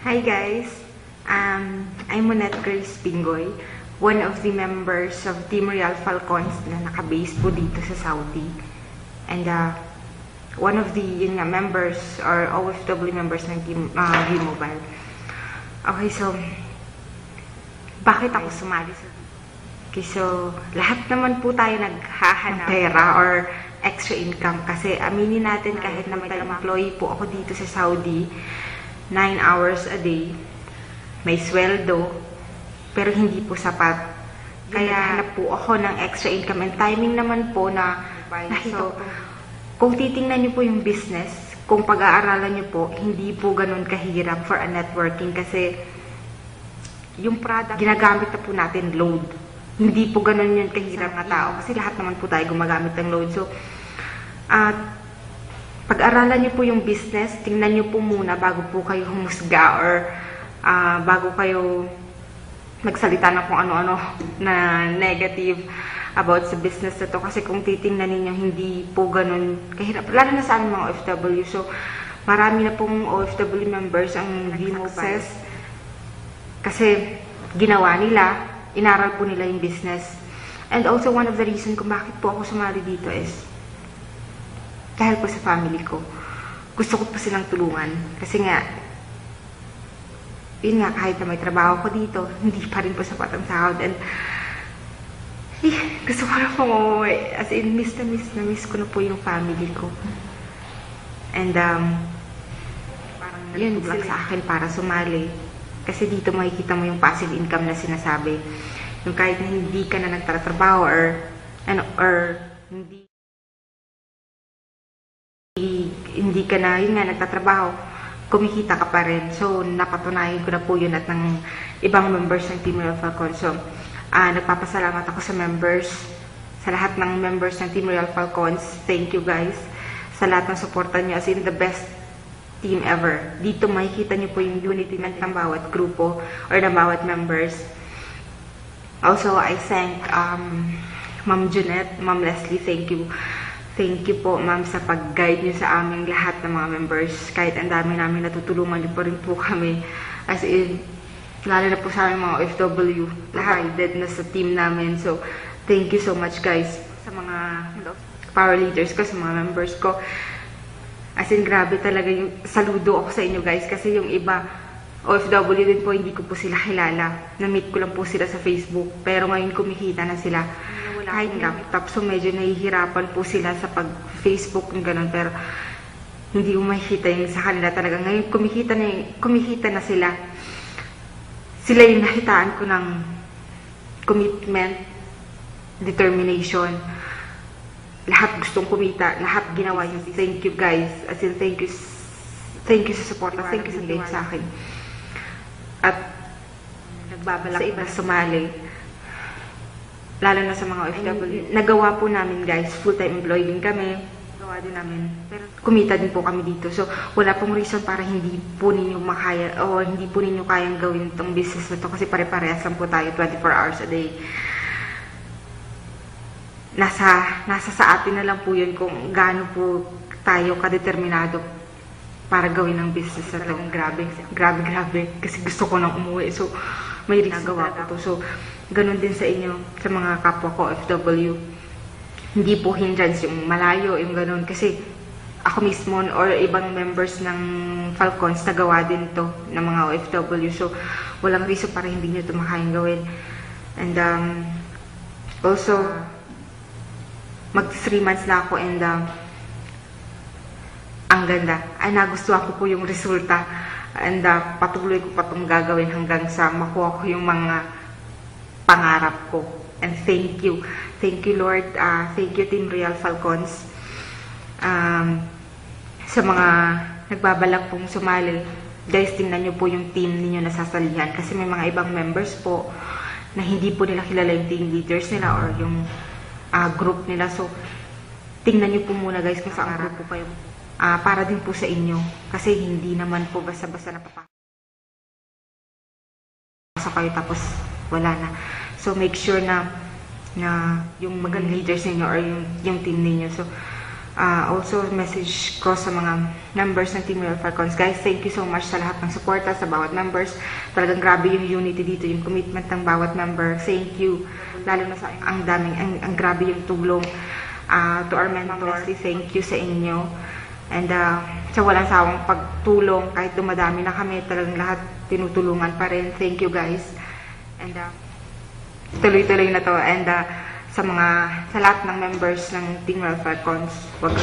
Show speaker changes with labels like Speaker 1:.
Speaker 1: Hi guys, I'm Monette Grace Pingoy, one of the members of Team Real Falcons na naka-base po dito sa Saudi. And one of the members or OFW members ng Team V-Mobile. Okay, so bakit ako sumali sa Okay, so lahat naman po tayo naghahanap ng pera or extra income kasi aminin natin kahit na may employee po ako dito sa Saudi, 9 hours a day, may sweldo, pero hindi po sapat. Kaya hanap po ako ng extra income and timing naman po na nakita ko. Kung titingnan niyo po yung business, kung pag-aaralan niyo po, hindi po ganun kahirap for a networking kasi yung product, ginagamit na po natin load. Hindi po ganun yun kahirap na tao kasi lahat naman po tayo gumagamit ng load. So, pag-aralan niyo po yung business, tingnan niyo po muna bago po kayo humusga or bago kayo magsalita ng kung ano-ano na negative about sa business na to. Kasi kung titingnan niyo hindi po ganun kahirap. Lalo na sa aming mga OFW. So, marami na pong OFW members ang V-Mobile kasi ginawa nila, inaral po nila yung business. And also, one of the reason kung bakit po ako sumali dito is dahil po sa family ko. Gusto ko po silang tulungan. Kasi nga, yun nga, kahit na may trabaho ko dito, hindi pa rin po sapat ang sahod. And, gusto ko na pong umuwi. As in, miss ko na po yung family ko. And, parang yun lang sa akin para sumali. Kasi dito makikita mo yung passive income na sinasabi. Yung kahit na hindi ka na nagtatrabaho or hindi ka na, yun nga, nagtatrabaho, kumikita ka pa rin. So, napatunayan ko na po yun at ng ibang members ng Team Real Falcon. So, nagpapasalamat ako sa members, sa lahat ng members ng Team Real Falcons. Thank you guys sa lahat ng suporta nyo. As in, the best team ever. Dito makikita nyo po yung unity ng bawat grupo or ng bawat members. Also, I thank Ma'am Junette, Ma'am Leslie, thank you. Thank you po, ma'am, sa pag-guide niyo sa aming lahat ng mga members. Kahit ang dami namin natutulungan niyo pa rin po kami. As in, lalo na po sa aming mga OFW, guided na sa team namin. So, thank you so much, guys, sa mga power leaders ko, sa mga members ko. As in, grabe talaga yung saludo ako sa inyo, guys. Kasi yung iba, OFW din po, hindi ko po sila kilala. Na-meet ko lang po sila sa Facebook. Pero ngayon kumikita na sila. Kahit laptop, so medyo nahihirapan po sila sa pag-Facebook ng ganun, pero hindi ko makikita yung sa kanila talaga. Ngayon, kumikita na sila. Sila yung nakitaan ko ng commitment, determination. Lahat gustong kumita, lahat ginawa yun. Thank you guys. As in, thank you sa support. Thank you sa bigay sa akin. At nagbabalak sa iba sumali. Lalo na sa mga OFW. Nagawa po namin, guys. Full-time employee din kami. Gawa din namin. Pero kumita din po kami dito. So, wala pong reason para hindi po ninyo makaya o hindi po ninyo kayang gawin itong business na to kasi pare-parehas lang po tayo 24 hours a day. Nasa sa atin na lang po yun kung gaano po tayo kadeterminado para gawin ang business na to. Grabe. Kasi gusto ko nang umuwi. So, may ginagawa ko to. So, ganun din sa inyo, sa mga kapwa ko, FW. Hindi po hindrance yung malayo, yung ganun. Kasi ako mismo or ibang members ng Falcons nagawa din to ng mga OFW. So, walang reason para hindi nyo ito makayang gawin. And also, mag 3 months na ako and ang ganda. Ay, nagustuhan ko po yung resulta. And patuloy ko pa itong gagawin hanggang sa makuha ko yung mga pangarap ko. And thank you. Thank you, Lord. Thank you, Team Real Falcons. Sa mga nagbabalak pong sumali, guys, tingnan nyo po yung team ninyo na sasalihan. Kasi may mga ibang members po na hindi po nila kilala yung team leaders nila or yung group nila. So, tingnan nyo po muna, guys, kung saan group po kayo. Para din po sa inyo. Kasi hindi naman po basta-basta napapasok kayo tapos wala na. So, make sure na yung mga leaders ninyo or yung team ninyo. So, Also, message ko sa mga members ng Team Real Falcons. Guys, thank you so much sa lahat ng suporta sa bawat members. Talagang grabe yung unity dito, yung commitment ng bawat member. Thank you. Lalo na sa ang grabe yung tulong to our mentors. Thank you sa inyo. And sa walang sawang pagtulong, kahit dumadami na kami, talagang lahat tinutulungan pa rin. Thank you guys. And tuloy-tuloy na to. And sa lahat ng members ng Team Real Falcons, wag